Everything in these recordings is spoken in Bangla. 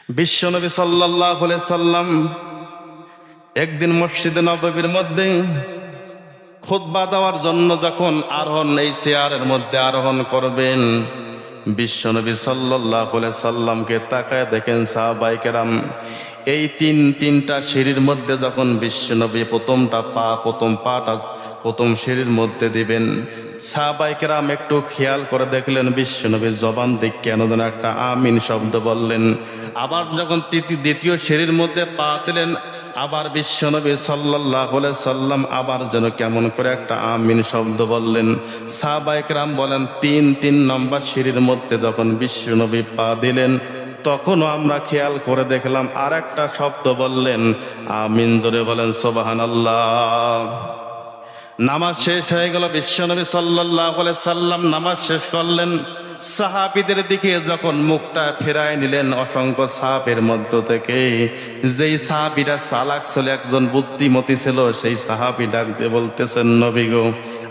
বিশ্বনবী সাল্লাল্লাহু আলাইহি সাল্লাম একদিন মসজিদে নববীর মধ্যে খুতবা দেওয়ার জন্য যখন এই চেয়ারের মধ্যে আরোহণ করবেন, বিশ্বনবী সাল্লাল্লাহু আলাইহি সাল্লামকে তাকায় দেখেন সাহাবায়ে কেরাম এই তিনটা সিঁড়ির মধ্যে যখন বিশ্বনবী প্রথম সিঁড়ির মধ্যে দিবেন, সাহাবায়ে কেরাম একটু খেয়াল করে দেখলেন বিশ্বনবী জবান দিক কেন যেন একটা আমিন শব্দ বললেন। আবার যখন দ্বিতীয় সিঁড়ির মধ্যে পা দিলেন, আবার বিশ্বনবী সাল্লাল্লাহু আলাইহি সাল্লাম আবার যেন কেমন করে একটা আমিন শব্দ বললেন। সাহাবায়ে কেরাম বলেন তিন নম্বর সিঁড়ির মধ্যে যখন বিশ্বনবী পা দিলেন, তখনও আমরা খেয়াল করে দেখলাম আর একটা শব্দ বললেন, আমিন। জোরে বলেন সুবহানাল্লাহ। নামাজ শেষ হয়ে গেল, বিশ্বনবী সাল্লাল্লাহু আলাইহি সাল্লাম নামাজ শেষ করলেন। সাহাবীদের দিকে যখন মুখটা ফেরায় নিলেন, অসংখ্য সাহাবের মধ্য থেকে যেই সাহাবীরা চালাক ছিল, একজন বুদ্ধিমতী ছিল, সেই সাহাবী ডাক দিয়ে বলতেছেন, নবী গো,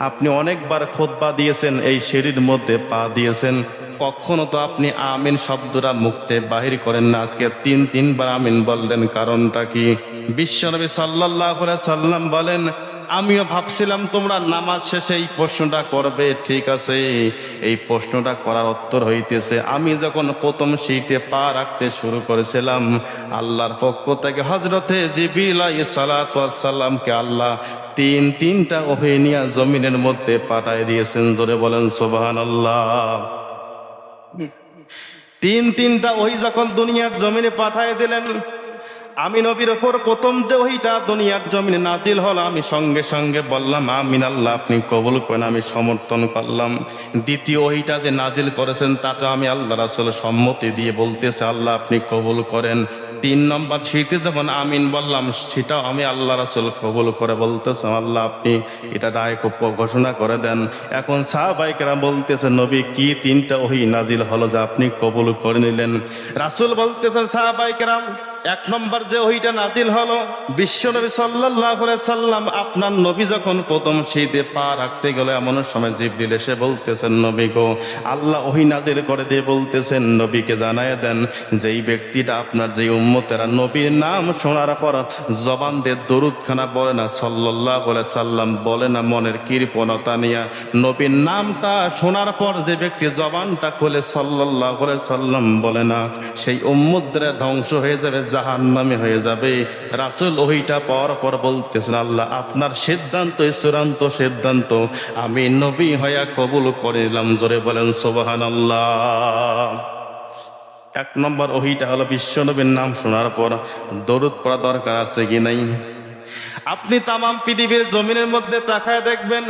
আপনি অনেকবার খুতবা দিয়েছেন, এই সিঁড়ির মধ্যে পা দিয়েছেন, কখনো তো আপনি আমিন শব্দটা মুখতে বাহির করেন না, আজকে তিনবার আমিন বললেন, কারণটা কি? বিশ্বনবী সাল্লাল্লাহু আলাইহি সাল্লাম বলেন, আমিও ভাবছিলাম তোমরা নামাজ শেষে এই প্রশ্নটা করবে, ঠিক আছে, এই প্রশ্নটা করার উত্তর হইতেছে আমি যখন প্রথম সিটে পা রাখতে শুরু করেছিলাম, আল্লাহর পক্ষ থেকে হযরতে জিবরিল আলাইহিস সালাতু ওয়াস সালামকে আল্লাহ তিনটা ওহী নিয়ে জমিনের মধ্যে পাঠিয়ে দিয়েছেন। ধরে বলেন সুবহানাল্লাহ। তিনটা ওহী যখন দুনিয়ার জমিনে পাঠিয়ে দিলেন, আমি নবীর ওপর প্রথম যে ওহীটা দুনিয়ার জমিনে নাজিল হলো, আমি সঙ্গে সঙ্গে বললাম আমিন, আল্লাহ আপনি কবুল করেন, আমি সমর্থন করলাম। দ্বিতীয় ওহীটা যে নাজিল করেছেন তাতে আমি আল্লাহ রাসূল সম্মতি দিয়ে বলতেছে, আল্লাহ আপনি কবুল করেন। 3 নম্বর সিঁড়িতে যখন আমিন বললাম, সেটাও আমি আল্লাহ রাসূল কবুল করে বলতেছে, আল্লাহ আপনি এটা রায় ঘোষণা করে দেন। এখন সাহাবায়ে কেরাম বলতেছে, নবী কি 3টা ওহী নাজিল হলো যে আপনি কবুল করে নিলেন? রাসূল বলতেছেন, সাহাবায়ে কেরাম 1 নম্বর যে ওহীটা নাজিল হলো, বিশ্বনবী সাল্লাল্লাহু আলাইহি সাল্লাম আপনার নবী যখন প্রথম সিঁড়িতে পা রাখতে গেল, এমন সময় জিবরিল এসে বলতেছেন, নবী গো, আল্লাহ ওহী নাজিল করে দিয়ে বলতেছেন, নবীকে জানায় দেন যেই ব্যক্তিটা আপনার যে উম্মতেরা নবীর নাম শোনার পর জবান দিয়ে দরুদখানা বলে না, সাল্লাল্লাহু আলাইহি সাল্লাম বলে না, মনের কৃপণতা নিয়ে নবীর নামটা শোনার পর যে ব্যক্তি জবানটা খুলে সাল্লাল্লাহু আলাইহি সাল্লাম বলে না, সেই উম্মতরা ধ্বংস হয়ে যাবে, জাহান্নামী হয়ে যাবে। রাসূল ওহীটা পাওয়ার পর বলতেছেন, আল্লাহ আপনার সিদ্ধান্ত চূড়ান্ত সিদ্ধান্ত, আমি নবী হইয়া কবুল করে নিলাম। জোরে বলেন সুবহানাল্লাহ। 1 নম্বর ওহীটা হলো বিশ্বনবীর নাম শোনার পর দরুদ পড়া দরকার আছে কি নাই? আপনি তামাম পৃথিবীর জমিনের মধ্যে তাকায় দেখবেন,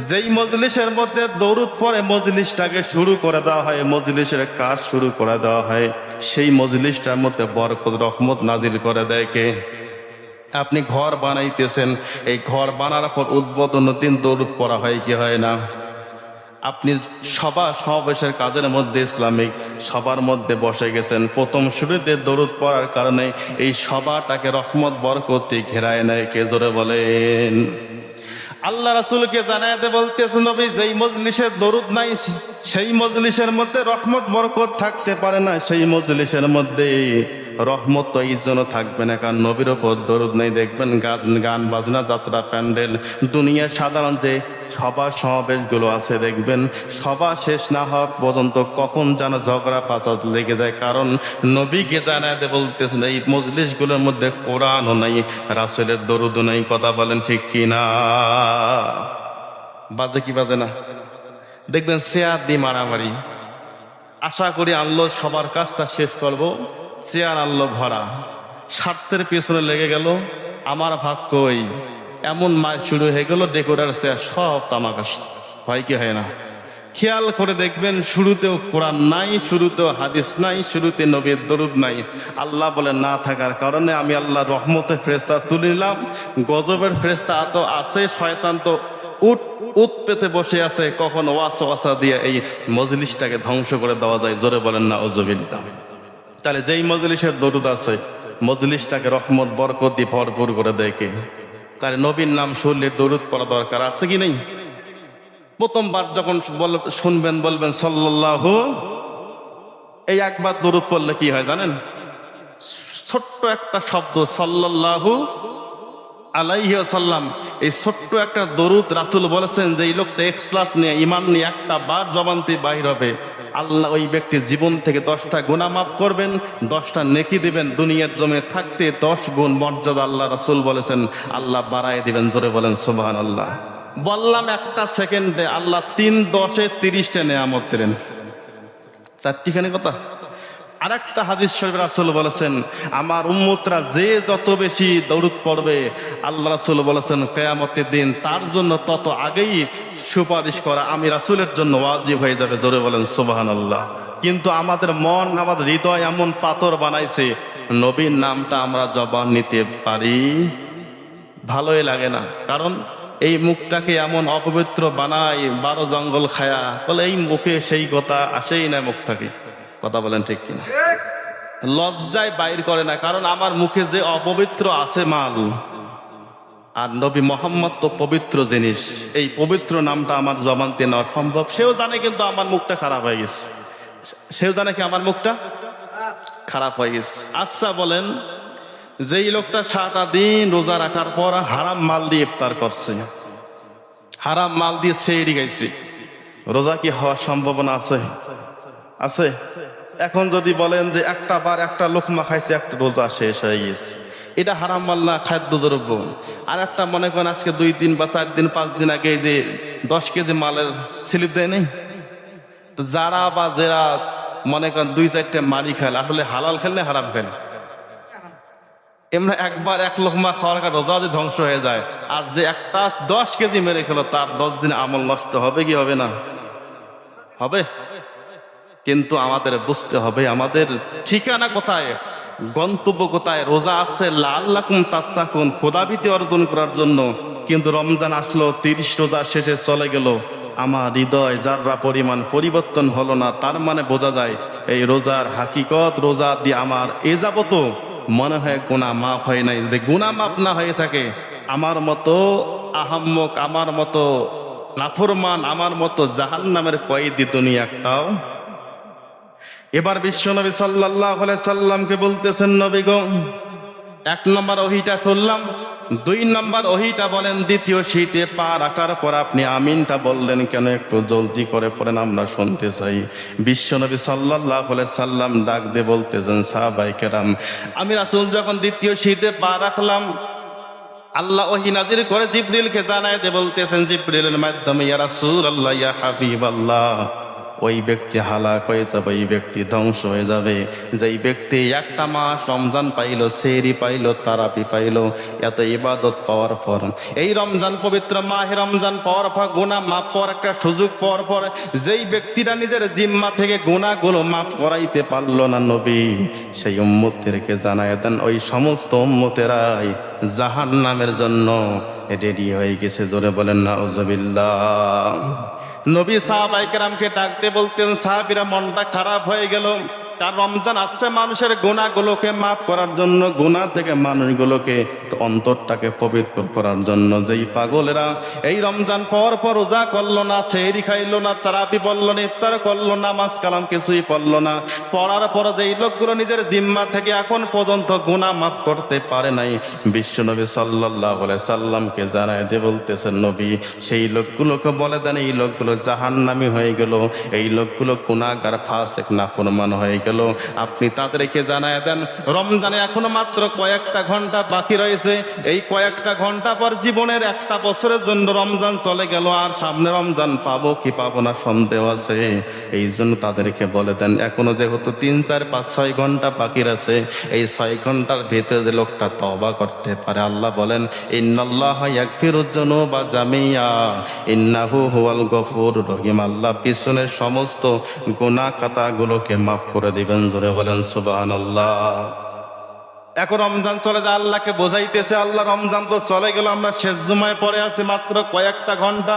যেই মজলিসের মধ্যে দরুদ পড়ে মজলিসটাকে শুরু করে দেওয়া হয়, মজলিসের কাজ শুরু করে দেওয়া হয়, সেই মজলিসটার মধ্যে বরকত রহমত নাজিল করে দেয় কে? আপনি ঘর বানাইতেছেন, এই ঘর বানানোর পর উদ্বোধনের দিন দরুদ পড়া হয় কি হয় না? আপনি সমাবেশের কাজের মধ্যে ইসলামিক সবার মধ্যে বসে গেছেন, প্রথম শুরুতে দরুদ পড়ার কারণে এই সভাটাকে রহমত বরকতে ঘেরায় নেয় কে? জোরে বলেন। আল্লাহ রাসূলকে জানাতে বলতেছেন, নবী যেই মজলিসে দরুদ নাই, সেই মজলিসের মধ্যে রহমত বরকত থাকতে পারে না, সেই মজলিসের মধ্যে রহমত তো এই জন্য থাকবে না কারণ নবীর ওপর দরুদ নেই। দেখবেন গান বাজনা, যাত্রা, প্যান্ডেল, দুনিয়ার সাধারণ যে সভা সমাবেশগুলো আছে, দেখবেন সভা শেষ না হওয়া পর্যন্ত কখন যেন ঝগড়া ফাসাদ লেগে যায়, কারণ নবীকে জানাতে বলতেছেন এই মজলিসগুলোর মধ্যে কোরআনও নাই, রাসূলের দরুদও নাই। কথা বলেন ঠিক কিনা? বাজে কি বাজে না? দেখবেন চেয়ার দিয়ে মারামারি, আশা করি আনলো সবার কাজটা শেষ করব, চেয়ার আনলো ভরা, স্বার্থের পেছনে লেগে গেল, আমার ভাগ কই, এমন মার শুরু হয়ে গেল, ডেকোরার চেয়ার সব তামাকা। হয় কি হয় না? খেয়াল করে দেখবেন শুরুতেও কোরআন নাই, শুরুতেও হাদিস নাই, শুরুতে নবীর দরুদ নাই। আল্লাহ বলে না থাকার কারণে আমি আল্লাহ রহমতের ফেরেশতা তুলে নিলাম, গজবের ফেরেশতা তো আছে, শয়তান তো উট পেতে বসে আছে, কখন ওয়াসওয়াসা দিয়ে এই মজলিসটাকে ধ্বংস করে দেওয়া যায়। জোরে বলেন না উযুবিল্লাহ। তাহলে যেই মজলিসের দরুদ আছে, মজলিসটাকে রহমত বরকত দিয়ে ভরপুর করে দেয় কে? তাহলে নবীর নাম শুনলে দরুদ পড়া দরকার আছে কি নেই? প্রথমবার যখন শুনবেন বলবেন সাল্লাল্লাহু, এই একবার দরুদ পড়লে কি হয় জানেন? ছোট্ট একটা শব্দ সাল্লাল্লাহু আলাইহি ওয়াসাল্লাম, এই ছোট্ট একটা দরুদ রাসূল বলেছেন যে এই লোকটা ইখলাস নিয়ে ঈমান নিয়ে একটা বার জবান থেকে বাহির হবে, আল্লাহ ওই ব্যক্তির জীবন থেকে 10টা গুনাহ মাফ করবেন, 10টা নেকি দিবেন, দুনিয়ার জমিনে থাকতে 10 গুণ মর্যাদা আল্লাহ রাসূল বলেছেন আল্লাহ বাড়ায় দিবেন। জোরে বলেন সুবহানাল্লাহ। বললাম একটা সেকেন্ডে আল্লাহ 3 10 30টা নেয়ামত দিলেন। চারটিখানি কথা। আরেকটা হাদিস শরীফ রাসূল বলেছেন আমার উম্মতরা যে যত বেশি দরুদ পড়বে আল্লাহ রাসূল বলেছেন কিয়ামতের দিন তার জন্য তত আগেই সুপারিশ করা আমি রাসূলের জন্য ওয়াজিব হয়ে যাবে। ধরে বলেন সুবহানাল্লাহ। কিন্তু আমাদের মন আমাদের হৃদয় এমন পাথর বানাইছে নবীর নামটা আমরা জবান নিতে পারি ভালোই লাগে না, কারণ এই মুখটাকে এমন অপবিত্র বানায় 12 জঙ্গল খায়া, বলে এই মুখে সেই কথা আসেই না মুখ থেকে। কথা বলেন ঠিক কিনা? লজ্জায় বাইর করে না, কারণ আমার মুখে যে অপবিত্র আছে মাল, আর নবী মোহাম্মদ তো পবিত্র জিনিস, এই পবিত্র নামটা আমার জবানতে নেওয়া সম্ভব। সেও জানে কিন্তু আমার মুখটা খারাপ হয়ে গেছে, সেও জানে কি আমার মুখটা খারাপ হয়ে গেছে। আচ্ছা বলেন, যেই লোকটা সারাটা দিন রোজা রাখার পর হারাম মাল দিয়ে ইফতার করছে, হারাম মাল দিয়ে সেহরি খাইছে, রোজা কি হওয়ার সম্ভাবনা আছে? আছে? এখন যদি বলেন যে একটা বার একটা লোকমা খাইছে, একটা রোজা শেষ হয়ে গেছে, এটা হারাম মাল না খাদ্যদ্রব্য। আর একটা মনে করেন আজকে 2 দিন বা 4 দিন 5 দিন আগে যে 10 কেজি মালের স্লিপ দেয় নেই, তো যারা বা যারা মনে করেন 2-4টা মারি খেল, আসলে হালাল খেল না হারাম খেল? এমনি একবার 1 লোকমা খাওয়ার কারণে রোজা যদি ধ্বংস হয়ে যায়, আর যে একটা 10 কেজি মেরে খেলো তার 10 দিন আমল নষ্ট হবে কি হবে না? হবে। কিন্তু আমাদের বুঝতে হবে আমাদের ঠিকানা কোথায়, গন্তব্য কোথায়। রোজা আছে লাআল্লাকুম তাত্তাকুন, খোদাভীতি অর্জন করার জন্য, কিন্তু রমজান আসলো 30 রোজা শেষে চলে গেল, আমার হৃদয় যাররা পরিমাণ পরিবর্তন হলো না, তার মানে বোঝা যায় এই রোজার হাকিকত, রোজা দিয়ে আমার এ যাবত মনে হয় গুনাহ মাফ হয় নাই। যদি গুনাহ মাফ না হয়ে থাকে, আমার মতো আহাম্মক, আমার মতো নাফরমান, আমার মতো জাহান্নামের কয়েদি দুনিয়া একটাও। এবার বিশ্বনবী সাল্লাল্লাহু আলাইহি সাল্লামকে বলতেছেন, নবী গো, 1 নম্বর ওহীটা শুনলাম, 2 নম্বর ওহীটা বলেন, দ্বিতীয় শীতে পা রাখার পর আপনি আমিনটা বললেন কেন? একটু জলদি করে পড়েন, আমরা শুনতে চাই। বিশ্বনবী সাল্লাল্লাহু আলাইহি সাল্লাম ডাক দিয়ে বলতেছেন, সাহাবায়ে কেরাম, আমি রাসূল যখন দ্বিতীয় শীতে পা রাখলাম, আল্লাহ ওহী নাযিল করে জিবরিলকে জানায় দিয়ে বলতেছেন জিবরিলের মাধ্যমে, ইয়া রাসূলুল্লাহ, ইয়া হাবিবাল্লাহ, ওই ব্যক্তি হালাক হয়ে যাবে, ওই ব্যক্তি ধ্বংস হয়ে যাবে যেই ব্যক্তি 1টা মাস রমজান পাইল, সেহরি পাইল, তারাবি পাইল, এত ইবাদত পাওয়ার পর, এই রমজান পবিত্র মাহে রমজান পাওয়ার পর, গুনাহ মাফ পাওয়ার একটা সুযোগ পাওয়ার পর, যেই ব্যক্তিরা নিজের জিম্মা থেকে গুনাহগুলো মাফ করাইতে পারলো না, নবী সেই উম্মতদেরকে জানায় দেন ওই সমস্ত উম্মতেরাই জাহান্নামের জন্য রেডি হয়ে গেছে। জোরে বলেন নাউজুবিল্লাহ। নবী সাহাবায়ে কেরামকে ডাকতে বলতেন, সাহাবীরা মনটা খারাপ হয়ে গেল, কারণ রমজান আসছে মানুষের গুনাহগুলোকে মাফ করার জন্য, গুনাহ থেকে মানুষগুলোকে অন্তরটাকে পবিত্র করার জন্য। যেই পাগলেরা এই রমজান পর পর রোজা করলো না, সেহরি খাইলো না, তারাবি পড়লো না, ইফতার করলো না, নামাজ কালাম কিছুই পড়লো না, পড়ার পর যেই লোকগুলো নিজের জিম্মা থেকে এখন পর্যন্ত গুনাহ মাফ করতে পারে নাই, বিশ্বনবী সাল্লাল্লাহু আলাইহি সাল্লামকে জানায় দিয়ে বলতেছেন, নবী সেই লোকগুলোকে বলে দেন এই লোকগুলো জাহান্নামী হয়ে গেল, এই লোকগুলো গুনাহগার, ফাসিক, নাফরমান হয়ে গেল। আপনি তাদেরকে জানায় দেন রমজানে এখনো মাত্র কয়েকটা ঘন্টা বাকি রয়েছে, এই কয়েকটা ঘন্টা পর জীবনের 1টা বছরের জন্য রমজান চলে গেল, আর সামনে রমজান পাবো কি পাবো না সন্দেহ আছে। এই জন্য তাদেরকে বলে দেন এখনো যেহেতু 3 4 5 6 ঘন্টা বাকি আছে, এই 6 ঘন্টার ভিতরে যে লোকটা তওবা করতে পারে, আল্লাহ বলেন ইন্নাল্লাহা ইয়াগফিরুয যুনুবা জামিয়া ইন্নাহু হুয়াল গফুরুর রহিম, আল্লাহ পিছনের সমস্ত গুনাহ খাতাগুলোকে মাফ করে দিবেন। জোরে বলেন সুবহানাল্লাহ। এখন রমজান চলে যায়, আল্লাহকে বোঝাইতেছে, আল্লাহ রমজান তো চলে গেল, আমরা শেষ জুমায় পড়ে আছি মাত্র কয়েকটা ঘন্টা,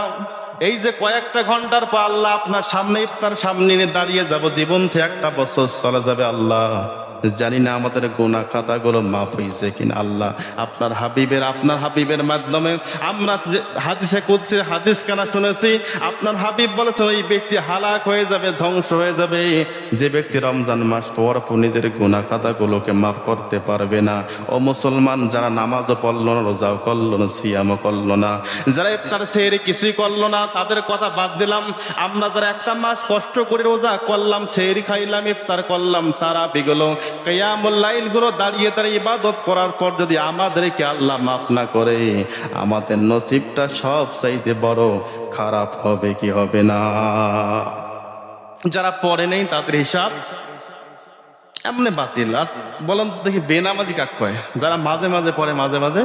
এই যে কয়েকটা ঘন্টার পর আল্লাহ আপনার সামনে ইফতার সামনে নিয়ে দাঁড়িয়ে যাব, জীবন থেকে 1টা বছর চলে যাবে, আল্লাহ জানি না আমাদের গুনাহ খাতাগুলো মাফ হয়েছে কিনা। আল্লাহ আপনার হাবিবের মাধ্যমে আমরা যে হাদিসে কুদসি হাদিস কানা শুনেছি, আপনার হাবিব বলেছে ওই ব্যক্তি হালাক হয়ে যাবে, ধ্বংস হয়ে যাবে যে ব্যক্তি রমজান মাস পর নিজের গুনাহ খাতাগুলোকে মাফ করতে পারবে না। ও মুসলমান, যারা নামাজও পড়লো না, রোজাও করলো না, সিয়ামও করলো না, যারা ইফতার সেহরি কিছুই করলো না, তাদের কথা বাদ দিলাম। আমরা যারা একটা মাস কষ্ট করে রোজা করলাম, সেহরি খাইলাম, ইফতার করলাম, তারা বিগলো কিয়ামুল লাইল গুলো দাঁড়িয়ে দাঁড়িয়ে ইবাদত করার পর যদি আমাদেরকে আল্লাহ মাফ না করে, আমাদের নসিবটা সব চাইতে বড় খারাপ হবে কি হবে না? যারা পড়ে নেই তাদের হিসাব এমনি বাতিল। আর বলেন দেখি বেনামাজি কাক কয়? যারা মাঝে মাঝে পড়ে, মাঝে মাঝে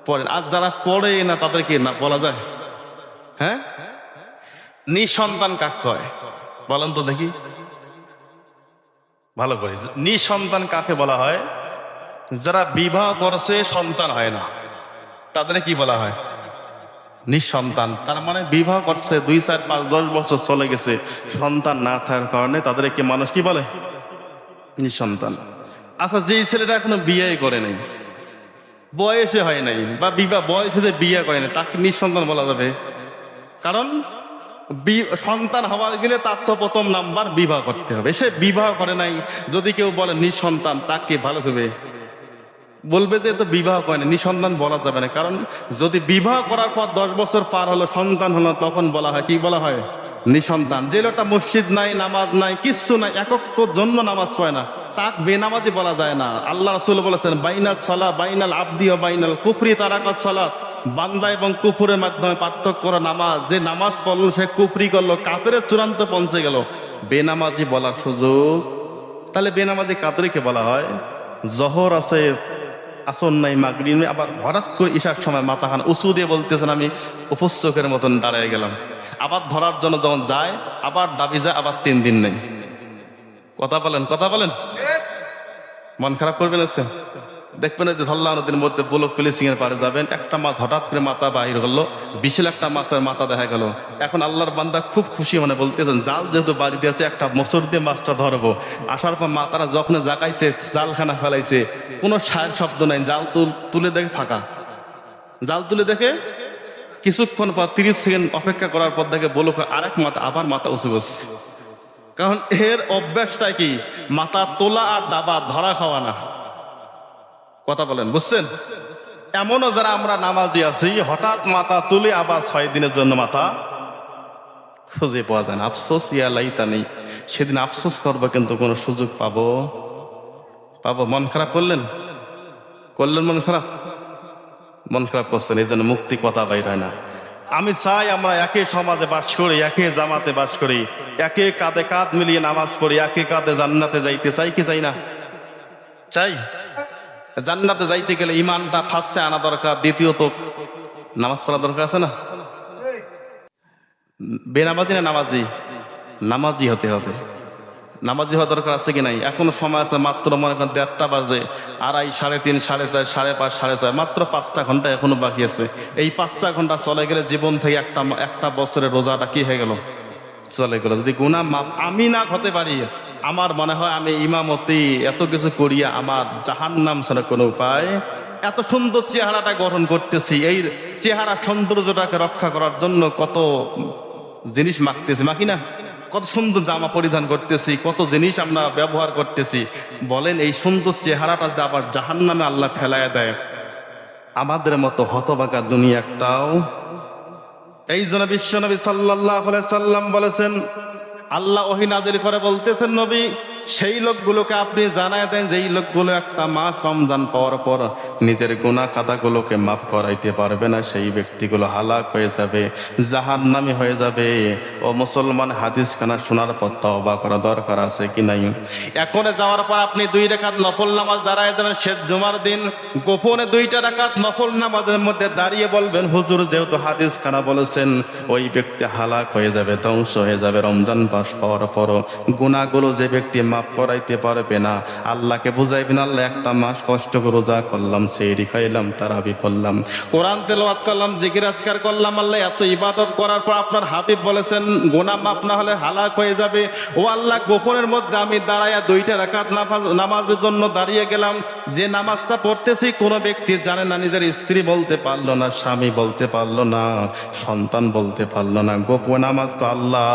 পড়ে। আর যারা পড়ে না তাদেরকে না বলা যায়? হ্যাঁ, নিঃসন্তান কাক কয়? বলেন তো দেখি ভালো করে। নিঃসন্তান কাকে বলা হয়? যারা বিবাহ করছে সন্তান হয় না, তাদের কি বলা হয়? নিঃসন্তান। তার মানে বিবাহ করছে 2, 4, 5, 10 বছর চলে গেছে, সন্তান না থাকার কারণে তাদেরকে মানুষ কি বলে? নিঃসন্তান। আচ্ছা, যে ছেলেটা এখনো বিয়ে করে নাই, বয়সে হয় নাই, বা বয়সে যে বিয়ে করে নাই, তাকে নিঃসন্তান বলা যাবে? কারণ সন্তান হওয়ার গেলে তার তো প্রথম নাম্বার বিবাহ করতে হবে। সে বিবাহ করে নাই, যদি কেউ বলে নিঃসন্তান, তাকে ভালো হবে? বলবে যে তো বিবাহ করে না, নিঃসন্তান বলা যাবে না। কারণ যদি বিবাহ করার পর 10 বছর পার হলো, সন্তান হলো, তখন বলা হয় কি বলা হয়? নিঃসন্তান। যে লোকটা মসজিদ নাই, নামাজ নাই, কিচ্ছু নাই, একক জন্য নামাজ পড়ে না, তাক বেনামাজি বলা যায় না। আল্লাহ রাসূল বলেছেন বাইনাল সালাহ বাইনাল আবদি ওয়া বাইনাল কুফরি তারাকাস সালাত, বান্দা এবং কুফরের মাধ্যমে পার্থক্য করা নামাজ। যে নামাজ পড়লো সে কুফরি করলো, কাফেরের চূড়ান্ত পৌঁছে গেল, বেনামাজি বলার সুযোগ। তাহলে বেনামাজি কাদেরকে বলা হয়? জহর আছে, আসর নাই, মাগরিব নেই, আবার হঠাৎ করে ঈশার সময় মাথা খান উঁচু দিয়ে বলতেছেন আমি উপস্যকের মতন দাঁড়িয়ে গেলাম। আবার ধরার জন্য যখন যায়, আবার দাবি যায়, আবার 3 দিন নেই। কথা বলেন, কথা বলেন। মন খারাপ করবেন? এসে দেখবেন যে ধল্লা নদীর মধ্যে ব্লক ফিলিসিং এর পারে যাবেন, একটা মাছ হঠাৎ করে মাথা বাহির হলো, বিশাল একটা মাছের মাথা দেখা গেল। এখন আল্লাহর বান্দা খুব খুশি মনে বলতেছেন জাল যেহেতু বাড়িতে আছে, একটা মোচর দিয়ে মাছটা ধরবো। আসার পর মাথাটা যখন জাগাইছে, জালখানা ফেলাইছে, কোনো সায়ের শব্দ নাই, জাল তুলে দেখে ফাঁকা। জাল তুলে দেখে কিছুক্ষণ পর 30 সেকেন্ড অপেক্ষা করার পর দেখে ব্লক আরেক মাথা, আবার মাথা উঁচু করছে। কারণ এর অভ্যাসটা কি? মাথা তোলা আর দাবা ধরা খাওয়া না। কথা বলেন, বুঝছেন? এমনও যারা আমরা নামাজি আছি, হঠাৎ মাথা তুলে আবার 6 দিনের জন্য মাথা খুঁজে পাওয়া যায় না। আফসোস, ইয়া লাইতানি, সেদিন আফসোস করবো কিন্তু কোনো সুযোগ পাবো? মন খারাপ করলেন? মন খারাপ করছেন, এই জন্য মুক্তি কথা বাইর হয় না। আমি চাই আমরা একই সমাজে বাস করি, একই জামাতে বাস করি, একই কাঁধে কাঁধ মিলিয়ে নামাজ পড়ি, একই কাঁধে জান্নাতে যাইতে চাই কি চাই না? চাই। জান্নাতে যাইতে গেলে ইমানটা ফার্স্টে আনা দরকার, দ্বিতীয়ত নামাজ পড়া দরকার, আছে না? বেনামাজি না নামাজি? নামাজি হতে হবে। নামাজি হওয়া দরকার আছে কি নাই? এখনো সময় আছে, মাত্র মনে করেন 1:30 বাজে, 2:30, 3:30, 4:30, 5:30, 4:30, মাত্র 5টা ঘন্টা এখনো বাকি আছে। এই 5টা ঘন্টা চলে গেলে জীবন থেকে একটা বছরের রোজাটা কি হয়ে গেল? চলে গেল। যদি গুনাহ মাফ আমি না হতে পারি, আমার মনে হয় আমি ইমামতি এত কিছু করিয়া আমার জাহান্নাম ছাড়া কোনো উপায়। এত সুন্দর চেহারাটা গঠন করতেছি, এই চেহারা সৌন্দর্যটাকে রক্ষা করার জন্য কত জিনিস মাখতেছি, মাখি না? কত সুন্দর জামা পরিধান করতেছি, কত জিনিস আমরা ব্যবহার করতেছি। বলেন এই সুন্দর চেহারাটা যে আবার জাহান্নামে আল্লাহ ফেলায় দেয়, আমাদের মতো হতভাগা দুনিয়া একটাও। এই জন্য বিশ্বনবী সাল্লাল্লাহু আলাইহি সাল্লাম বলেছেন, আল্লাহ ওহী নাযিল করে বলতেছেন, নবী সেই লোকগুলোকে আপনি জানায় দেন যেই লোকগুলো একটা মাস রমজান পাওয়ার পর নিজের গুনাহ খাতাগুলোকে মাফ করাইতে পারবে না, সেই ব্যক্তিগুলো হালাক হয়ে যাবে, জাহান্নামী হয়ে যাবে। ও মুসলমান, হাদিস খানা শোনার পর তওবা করা দরকার আছে কি নাই? এখন যাওয়ার পর আপনি 2 রাকাত নফল নামাজ দাঁড়ায় যাবেন, শেষ জুমার দিন গোপনে 2টা রাকাত নফল নামাজের মধ্যে দাঁড়িয়ে বলবেন, হুজুর যেহেতু হাদিস খানা বলেছেন ওই ব্যক্তি হালাক হয়ে যাবে, ধ্বংস হয়ে যাবে, রমজান পাস পাওয়ার পর গুনাহগুলো যে ব্যক্তি মাফ করাইতে পারবে না। আল্লাহকে বুঝাইবেন, আল্লাহ একটা মাস কষ্ট করে রোজা করলাম, সেহরি খাইলাম, তারাবি পড়লাম, কোরআন তেলাওয়াত করলাম, জিকির আজকার করলাম, আল্লাহ এত ইবাদত করার পর আপনার হাবিব বলেছেন গুনাহ মাফ না হলে হালাক হয়ে যাবে। ও আল্লাহ, গোপনের মধ্যে আমি দাঁড়াইয়া 2টা রাকাত নামাজের জন্য দাঁড়িয়ে গেলাম, যে নামাজটা পড়তেছি কোনো ব্যক্তি জানে না, নিজের স্ত্রী বলতে পারলো না, স্বামী বলতে পারলো না, সন্তান বলতে পারলো না। গোপন নামাজ তো আল্লাহ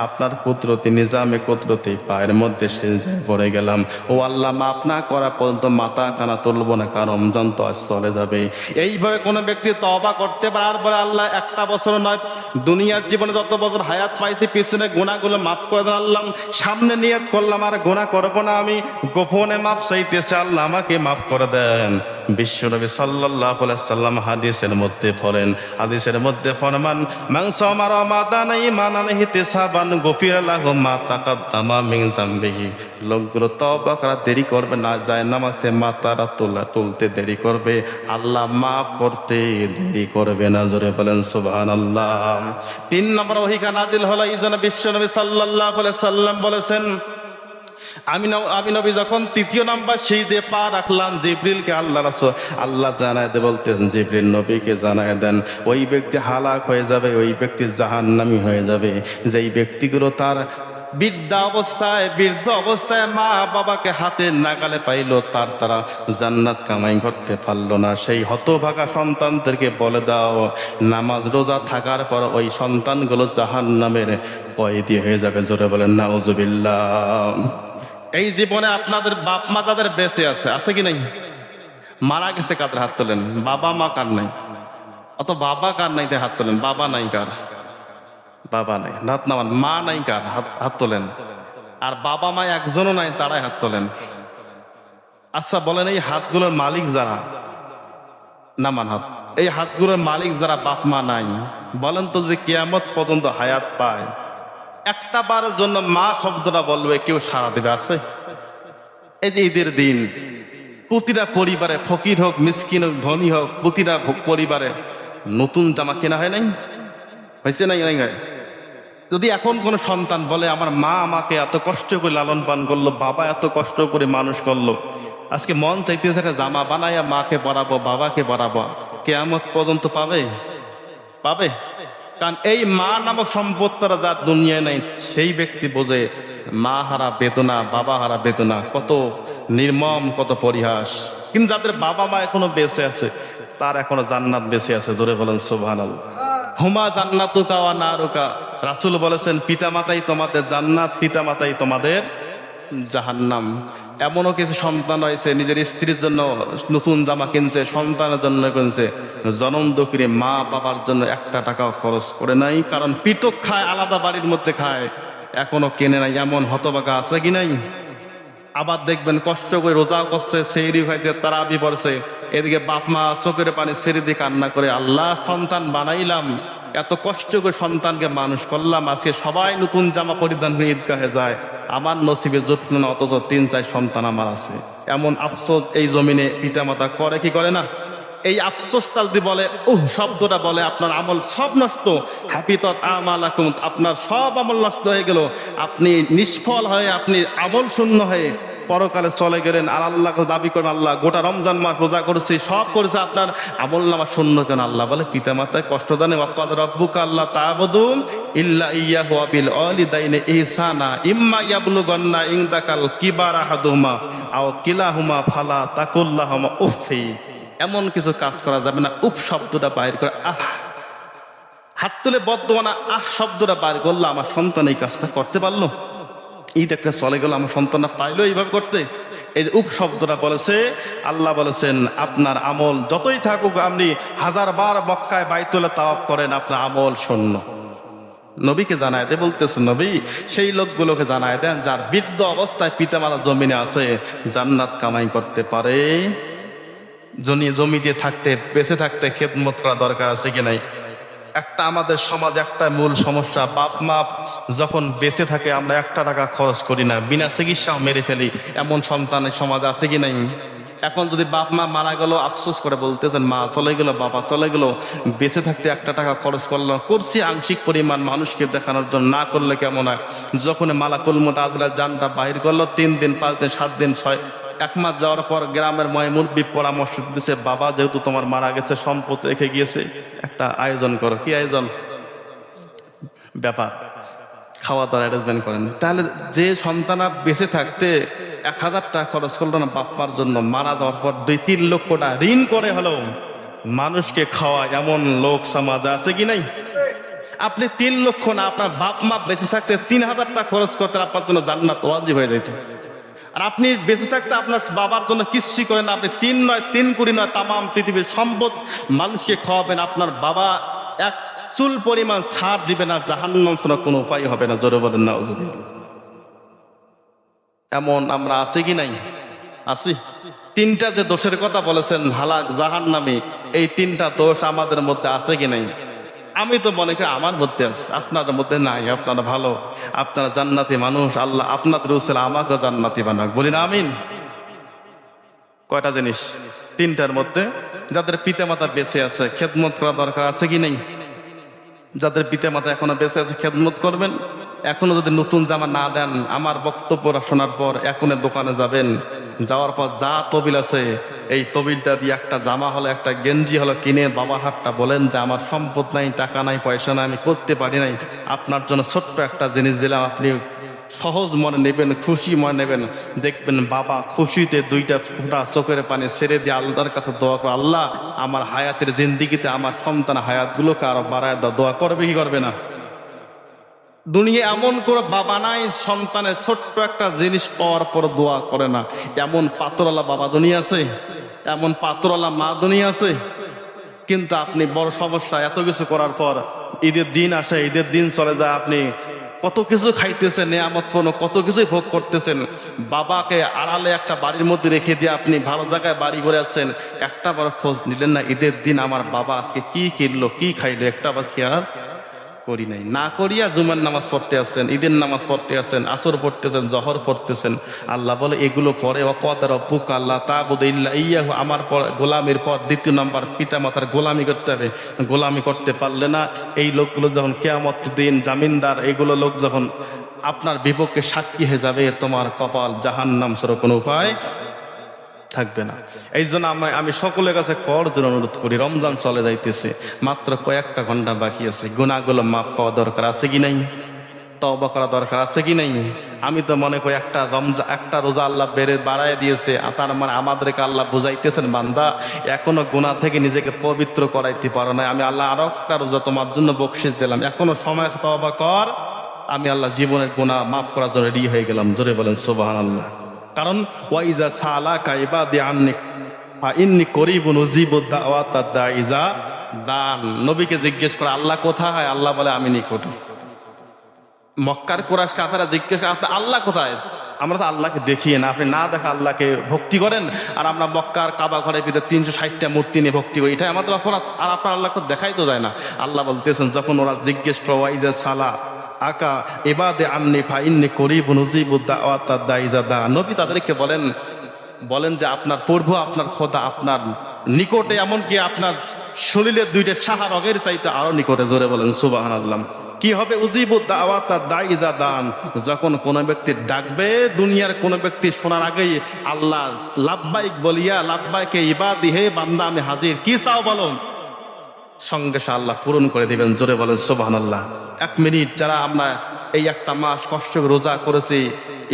আপনার কুদরতি নিজামে কুদরতি পায়ের মধ্যে সিজদায় পড়ে গেলাম। ও আল্লাহ, মাফ না করা পর্যন্ত মাথা কানা তুলবো না, কারণ রমজান তো আজ চলে যাবে। এইভাবে কোনো ব্যক্তি তওবা করতে পারে, আর বলে আল্লাহ একটা বছর নয়, দুনিয়ার জীবনে যত বছর হায়াত পাইছি পিছনে গুনাহগুলো মাফ করে দেন আল্লাহ। সামনে নিয়ত করলাম আর গুনাহ করবো না, আমি গোপনে মাফ চাইতেছি, আল্লাহ আমাকে মাফ করে দেন। বিশ্বনবী সাল্লাল্লাহু আলাইহি সাল্লাম হাদিসের মধ্যে ফরমান, মান সামা রমাদান ঈমানান ইহতিসাবান গুফিরা লাহু মা তাকাদ্দামা মিন যামবিহি। লোকগুলো তওবা করা দেরি করবে না, যায় নামাজে মাথাটা তুলতে দেরি করবে, আল্লাহ মাফ করতে দেরি করবে না। জোরে বলেন সুবহানাল্লাহ। 3 নম্বর ওহী নাযিল হলো, এইজন্য বিশ্বনবী সাল্লাল্লাহু আলাইহি সাল্লাম বলেছেন, আমি নবী যখন 3য় নাম্বার সিজদে পা রাখলাম, জিবরিলকে আল্লাহ জানায় দে, বলতেছেন জিবরিল নবীকে জানায় দেন, ওই ব্যক্তি হালাক হয়ে যাবে, ওই ব্যক্তি জাহান্নামী হয়ে যাবে, যেই ব্যক্তিগুলো তার বৃদ্ধ অবস্থায় মা বাবাকে হাতের নাগালে পাইলো, তারা জান্নাত কামাই করতে পারলো না। সেই হতভাগা সন্তানদেরকে বলে দাও, নামাজ রোজা থাকার পর ওই সন্তানগুলো জাহান্নামের কয়েদি হয়ে যাবে। জোরে বলেন নাউজুবিল্লাহ। এই জীবনে আপনাদের বাপ মা যাদের বেঁচে আছে কি নাই? মারা গেছে কাদের হাত তোলেন? বাবা মা কার নাই? অত বাবা কার নাই হাত তোলেন? বাবা নাই কার? বাবা নাই, হাত নামান। মা নাই কার? হাত তোলেন। আর বাবা মা একজনও নাই, তারাই হাত তোলেন। আচ্ছা বলেন, এই হাতগুলোর মালিক যারা, নামান হাত, এই হাতগুলোর মালিক যারা বাপ মা নাই, বলেন তো যদি কিয়ামত পর্যন্ত হায়াত পায়, একটা বারের জন্য মা শব্দটা বলবে, কেউ সাড়া দেবে? আছে? এই যে ঈদের দিন প্রতিটা পরিবারে, ফকির হোক মিসকিন হোক ধনী হোক, প্রতিটা পরিবারে নতুন জামা কেনা হয় নাই? হয়েছে নাই? যদি এখন কোনো সন্তান বলে, আমার মা আমাকে এত কষ্ট করে লালন পালন করলো, বাবা এত কষ্ট করে মানুষ করলো, আজকে মন চাইতেছে একটা জামা বানাইয়া মাকে পরাবো, বাবাকে পরাবো, কিয়ামত পর্যন্ত পাবে? কারণ এই মা নামক সম্পদ তারা যার দুনিয়ায় নাই, সেই ব্যক্তি বোঝে মা হারা বেদনা, বাবা হারা বেদনা কত নির্মম, কত পরিহাস। কিন্তু যাদের বাবা মা এখনো বেঁচে আছে, তার এখনো জান্নাত বেঁচে আছে। ধরে বলেন সুবহানাল্লাহ। হুমা জান্নাতুকা ওয়া নারুকা। রাসূল বলেছেন, পিতামাতাই তোমাদের জান্নাত, পিতামাতাই তোমাদের জাহান্নাম। এমনও কিছু সন্তান রয়েছে নিজের স্ত্রীর জন্য নতুন জামা কিনছে, সন্তানের জন্য কিনছে, জনম দুঃখী মা বাবার জন্য একটা টাকাও খরচ করে নাই, কারণ পৃথক খায়, আলাদা বাড়ির মধ্যে খায়, এখনো কেনে নাই। এমন হতভাগা আছে কি নাই? আবার দেখবেন কষ্ট করে রোজা করছে, সেহরি খাইছে, তারাবি পড়ছে, এদিকে বাপ মা চোখের পানি ছেড়ে দিয়ে কান্না করে, আল্লাহ সন্তান বানাইলাম, এত কষ্ট করে সন্তানকে মানুষ করলাম, আজকে সবাই নতুন জামা পরিধান করে ঈদগাহে যায়, আমার নসিবে জুটল না, অথচ 3-4 সন্তান আমার আছে। এমন আফসোস এই জমিনে পিতামাতা করে কি করে না? এই আফসোসটা যদি বলে, শব্দটা বলে, আপনার আমল সব নষ্ট, হাফিতত আমালাকুম, আপনার সব আমল নষ্ট হয়ে গেল, আপনি নিষ্ফল হয়ে, আপনি আমল শূন্য হয়ে পরকালে চলে গেলেন। আর আল্লাহকে দাবি করেন, আল্লাহ গোটা রমজান মাস রোজা করেছি, সব করেছে, আপনার আমল নামা শূন্য কেন? আল্লাহ বলে, পিতামাতায় কষ্ট দেন, ওয়াকাদ রাব্বুকা আল্লা তা'বুদু ইল্লা ইয়্যাহু ওয়া বিল ওয়ালিদাইনি ইহসানা ইম্মা ইয়াবলুগান্না ইনদাকাল কিবারা আহাদুহুমা আও কিলাহুমা ফালা তাকুল লাহুমা উফি। এমন কিছু কাজ করা যাবে না, উফ শব্দটা বাইর করে, হাত তুলে বদদোয়া, শব্দটা বাইর করলো, আমার সন্তান এই কাজটা করতে পারলো, ঈদ একটা চলে গেল, আমার সন্তানরা পাইলো এইভাবে করতে। এই যে উপ শব্দটা বলেছে, আল্লাহ বলেছেন, আপনার আমল যতই থাকুক, আপনি 1000 বার মক্কায় বাইতুল্লাহ তাওয়াফ করেন, আপনার আমল শূন্য। নবীকে জানায় দে, বলতেছেন নবী সেই লোকগুলোকে জানায় দেন যার বৃদ্ধ অবস্থায় পিতামাতা জমিনে আছে, জান্নাত কামাই করতে পারে। জমিতে থাকতে, বেঁচে থাকতে খেদমত করা দরকার আছে কি নাই? একটা আমাদের সমাজ একটা মূল সমস্যা, বাপ মা যখন বেঁচে থাকে আমরা 1 টাকা খরচ করি না, বিনা চিকিৎসাও মেরে ফেলি, এমন সন্তানের সমাজ আছে কি নাই? এখন যদি বাপ মা মারা গেল আফসোস করে বলতেছেন মা চলে গেল, বাবা চলে গেল, বেঁচে থাকতে একটা টাকা খরচ করলাম, করছি আংশিক পরিমাণ মানুষকে দেখানোর জন্য, না করলে কেমন হয়। যখন মালাকুল মউত আজরাইল জানটা বাহির করলো, 3 দিন 5 দিন 7 দিন 1 মাস যাওয়ার পর গ্রামের মুরব্বি পরামর্শ দিতেছে, বাবা যেহেতু তোমার মারা গেছে, সম্পদ রেখে গিয়েছে, একটা আয়োজন করো। কি আয়োজন? ব্যাপার, খাওয়া দাওয়ার অ্যারেঞ্জমেন্ট করেন। তাহলে যে সন্তান বেঁচে থাকতে 1000 টাকা খরচ করলো না বাপ্পার জন্য, মারা যাওয়ার পর 2-3 লক্ষ টাকা ঋণ করে হলো মানুষকে খাওয়া, এমন লোক সমাজ আছে কি নাই? আপনি 3 লক্ষ না, আপনার বাপ মা বেঁচে থাকতে 3000 টাকা খরচ করতে আপনার জন্য জান্নাত ওয়াজিব হয়ে যেত। আর আপনি বেঁচে থাকতে আপনার বাবার জন্য কিচ্ছু করেন না, আপনি 3 নয় 3 কোটি নয় তামাম পৃথিবীর সম্পদ মানুষকে খাওয়াবেন, আপনার বাবা এক চুল পরিমাণ ছাড় দিবে না, জাহান্নাম ছাড়া কোনো উপায় হবে না। জোরে বলেন না নাউজুবিল্লাহ। এমন আমরা আছি কি নাই? আছি। 3টা যে দোষের কথা বলেছেন, হালাক, জাহান্নামী, এই 3টা দোষ আমাদের মধ্যে আছে কি নাই? আমি তো মনে করি আমার মধ্যে আছে, আপনাদের মধ্যে নাই। আপনারা ভালো, আপনারা জান্নাতি মানুষ, আল্লাহ আপনাদের রাসূল আমাকে জান্নাতি বানাক, বলি না আমিন। কয়টা জিনিস? 3টার মধ্যে যাদের পিতামাতা বেঁচে আছে খেদমত করা দরকার আছে কি নেই? যাদের পিতামাতা এখনো বেঁচে আছে খেদমত করবেন। এখনো যদি নতুন জামা না দেন, আমার বক্তব্য শোনার পর এখনের দোকানে যাবেন, যাওয়ার পর যা তবিল আছে এই তবিলটা দিয়ে একটা জামা হলো একটা গেঞ্জি হলো কিনে বাবার হাতটা বলেন যে আমার সম্পদ নাই, টাকা নাই, পয়সা নাই, আমি করতে পারি নাই, আপনার জন্য ছোট্ট একটা জিনিস দিলাম, আপনি সহজ মনে নেবেন, খুশি মনে নেবেন। দেখবেন বাবা খুশিতে 2টা ফোঁটা চোখের পানি ছেড়ে দিয়ে আল্লাহর কাছে দোয়া করে, আল্লাহ আমার হায়াতের জিন্দিগিতে আমার সন্তান হায়াতগুলোকে আরো বাড়ায় দাও। দোয়া করবে কি করবে না? দুনিয়া এমন করে বাবা নাই, সন্তানের ছোট্ট একটা জিনিস পাওয়ার পর দোয়া করে না। এমন পাতরওয়ালা বাবা দুনিয়া আছে, এমন পাতরওয়ালা মা দুনিয়া আছে। কিন্তু আপনি বড় সমস্যা, এত কিছু করার পর ঈদের দিন আসে, ঈদের দিন চলে যায়, আপনি কত কিছু খাইতেছেন, নিয়ামত কত কিছুই ভোগ করতেছেন, বাবাকে আড়ালে একটা বাড়ির মধ্যে রেখে দিয়ে আপনি ভালো জায়গায় বাড়ি করে আছেন, একটা বড় খোঁজ নিলেন না ঈদের দিন আমার বাবা আজকে কি কিনলো, কি খাইলো, একটা বার খেয়াল করি নাই। না করিয়া জুমার নামাজ পড়তে আসছেন, ঈদের নামাজ পড়তে আসছেন, আসর পড়তেছেন, জহর পড়তেছেন। আল্লাহ বলে এগুলো পরে অকদার বুক আল্লাহ তাবুদ ইল্লা ইয়াহু, আমার পর গোলামির পর 2 নম্বর পিতা মাতার গোলামি করতে হবে। গোলামি করতে পারলে না, এই লোকগুলো যখন কিয়ামত দিন জামিনদার এগুলো লোক যখন আপনার বিপক্ষে সাক্ষী হয়ে যাবে, তোমার কপাল জাহান্নাম ছাড়া কোনো উপায় থাকবে না। এই জন্য আমি সকলের কাছে করজোড়ে অনুরোধ করি, রমজান চলে যাইতেছে, মাত্র কয়েকটা ঘন্টা বাকি আছে, গুনাহগুলো মাপ পাওয়া দরকার আছে কি নাই? তওবা করা দরকার আছে কি নাই? আমি তো মনে করি একটা রোজা আল্লাহ বাড়ায় দিয়েছে, তার মানে আমাদেরকে আল্লাহ বুঝাইতেছেন, বান্দা এখনো গুনাহ থেকে নিজেকে পবিত্র করাইতে পারো না, আমি আল্লাহ আরো একটা রোজা তোমার জন্য বকশিশ দিলাম, এখনো সময় আছে, তওবা কর, আমি আল্লাহ জীবনের গুনাহ মাফ করার জন্য রেডি হয়ে গেলাম। জোরে বলেন সুবহানাল্লাহ। কারণ ওয়াইজা সালাকা ইবাদি আন্নি ইন্নী করিবুন উজিবু দাওয়াতাদ দাঈ ইযা দান। নবীকে জিজ্ঞেস করে আল্লাহ কোথায়? আল্লাহ বলে আমি নিকটে। মক্কার কুরাইশ কাফেররা জিজ্ঞেস করে আল্লাহ কোথায়? আমরা তো আল্লাহকে দেখিয়ে না, আপনি না দেখা আল্লাহকে ভক্তি করেন, আর আমরা মক্কার কাবা ঘরে ভিতরে 360টা মূর্তি নিয়ে ভক্তি করি, এটাই আমাদের অপরাধ। আর আপনার আল্লাহকে দেখাই তো যায় না। আল্লাহ বলতেছেন যখন ওরা জিজ্ঞেস করে ওয়াইজা সালা আকা ইবাদে আন্নি ফাইন্নি করিবুন উজিবু দাওয়াতাদ দাঈ ইযা দান, নবী তাদেরকে বলেন যে আপনার প্রভু, আপনার খোদা আপনার নিকটে, এমনকি আপনার শরীরের 2টা সাহা রগের চাইতে আরো নিকটে। জোরে বলেন সুবহানাল্লাহ। কি হবে? উজিবু দাওয়াতাদ দাঈ ইযা দান, যখন কোন ব্যক্তি ডাকবে, দুনিয়ার কোন ব্যক্তি শোনার আগেই আল্লাহ লাব্বাইক বলিয়া, লাব্বাইকে ইবাদি, হে বান্দা আমি হাজির, কি চাও বলো, সঙ্গে সে আল্লাহ পূরণ করে দিবেন। জোরে বলেন সুবহানাল্লাহ। 1 মিনিট যারা আমরা এই একটা মাস কষ্ট করে রোজা করেছি,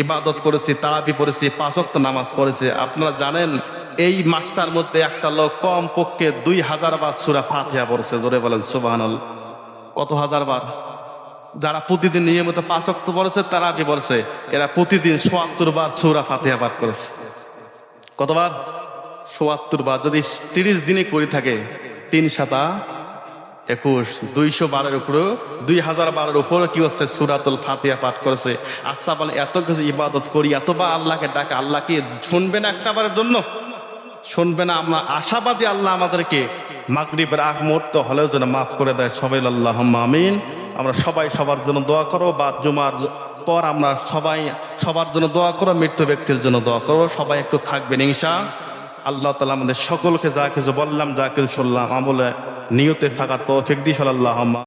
ইবাদত করেছি, তারাবি পড়েছি, 5 ওয়াক্ত নামাজ পড়েছি, আপনারা জানেন এই মাসটার মধ্যে একটা লোক কম পক্ষে 2000 বার সূরা ফাতিহা পড়ছে। জোরে বলেন সুবহানাল্লাহ। কত হাজার বার? যারা প্রতিদিন নিয়মিত 5 ওয়াক্ত পড়েছে, তারাবি পড়েছে, এরা প্রতিদিন ৭৪ বার সূরা ফাতিহা পাঠ করেছে। কতবার? ৭৪ বার। যদি 30 দিনে করে থাকে, 3 সাতা 21, 212-এর উপরে 2000 বারের উপরে কি হচ্ছে? সূরাতুল ফাতিহা পাঠ করেছে। আচ্ছা বলেন, এত কিছু ইবাদত করি, এতবার আল্লাহকে ডাকে, আল্লাহ কি শুনবে না? একটা বারের জন্য শুনবে না? আমরা আশাবাদী আল্লাহ আমাদেরকে মাগরিবের আগ মুহূর্ত হলেও যেন মাফ করে দেয়। সবাই আল্লাহুম্মা আমিন। আমরা সবাই সবার জন্য দোয়া করো, বা জুমার পর আমরা সবাই সবার জন্য দোয়া করো, মৃত্যু ব্যক্তির জন্য দোয়া করো, সবাই একটু থাকবেন ইনশাআল্লাহ। আল্লাহ তাআলা আমাদের সকলকে যা কিছু বললাম, যা কিছু শুনলাম, আমলে নিয়তে থাকার তৌফিক দিন। সাল্লাল্লাহু